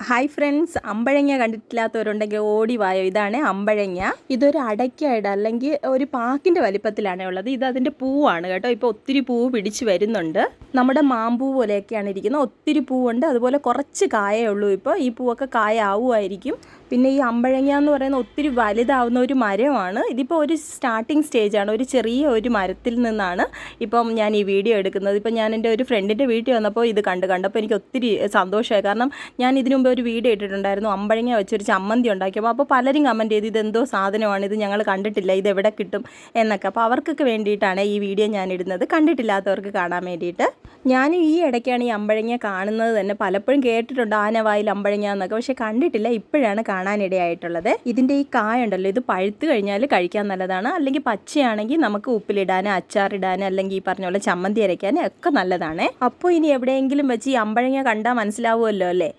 Hi friends, അമ്പഴങ്ങ കണ്ടിട്ടില്ലാത്തവരുണ്ടെങ്കിൽ ഓടി വായോ. ഇതാണ് അമ്പഴങ്ങ. ഇതൊരു അടയ്ക്കായിട്ട് അല്ലെങ്കിൽ ഒരു പാക്കിൻ്റെ വലിപ്പത്തിലാണ് ഉള്ളത്. ഇത് അതിൻ്റെ പൂവാണ് കേട്ടോ. ഇപ്പോൾ ഒത്തിരി പൂവ് പിടിച്ച് വരുന്നുണ്ട്. നമ്മുടെ മാമ്പൂ പോലെയൊക്കെയാണ് ഇരിക്കുന്നത്. ഒത്തിരി പൂവുണ്ട്, അതുപോലെ കുറച്ച് കായേ ഉള്ളൂ. ഇപ്പോൾ ഈ പൂവൊക്കെ കായ ആവുമായിരിക്കും. പിന്നെ ഈ അമ്പഴങ്ങ എന്ന് പറയുന്ന ഒത്തിരി വലുതാവുന്ന ഒരു മരമാണ്. ഇതിപ്പോൾ ഒരു സ്റ്റാർട്ടിങ് സ്റ്റേജാണ്. ഒരു ചെറിയ ഒരു മരത്തിൽ നിന്നാണ് ഇപ്പം ഞാൻ ഈ വീഡിയോ എടുക്കുന്നത്. ഇപ്പം ഞാൻ എൻ്റെ ഒരു ഫ്രണ്ടിൻ്റെ വീട്ടിൽ വന്നപ്പോൾ ഇത് കണ്ടപ്പോൾ എനിക്ക് ഒത്തിരി സന്തോഷമായി. കാരണം ഞാൻ ഇതിനു മുമ്പ് ഒരു വീഡിയോ ഇട്ടിട്ടുണ്ടായിരുന്നു, അമ്പഴങ്ങ വെച്ചൊരു ചമ്മന്തി ഉണ്ടാക്കിയപ്പോൾ. അപ്പോൾ പലരും കമൻറ്റ് ചെയ്ത് ഇതെന്തോ സാധനമാണ്, ഇത് ഞങ്ങൾ കണ്ടിട്ടില്ല, ഇത് എവിടെ കിട്ടും എന്നൊക്കെ. അപ്പോൾ അവർക്കൊക്കെ വേണ്ടിയിട്ടാണ് ഈ വീഡിയോ ഞാൻ ഇടുന്നത്, കണ്ടിട്ടില്ലാത്തവർക്ക് കാണാൻ വേണ്ടിയിട്ട്. ഞാൻ ഈ ഇടയ്ക്കാണ് ഈ അമ്പഴങ്ങ കാണുന്നത് തന്നെ. പലപ്പോഴും കേട്ടിട്ടുണ്ട് ആനവായിൽ അമ്പഴങ്ങ എന്നൊക്കെ, പക്ഷേ കണ്ടിട്ടില്ല. ഇപ്പോഴാണ് കാണാനിടയായിട്ടുള്ളത്. ഇതിൻ്റെ ഈ കായ ഉണ്ടല്ലോ, ഇത് പഴുത്ത് കഴിഞ്ഞാൽ കഴിക്കാൻ നല്ലതാണ്. അല്ലെങ്കിൽ പച്ചയാണെങ്കിൽ നമുക്ക് ഉപ്പിലിടാൻ, അച്ചാറിടാൻ, അല്ലെങ്കിൽ ഈ പറഞ്ഞ പോലെ ചമ്മന്തി അരയ്ക്കാൻ ഒക്കെ നല്ലതാണ്. അപ്പോൾ ഇനി എവിടെയെങ്കിലും വെച്ച് ഈ അമ്പഴങ്ങ കണ്ടാൽ മനസ്സിലാവുമല്ലോ അല്ലേ.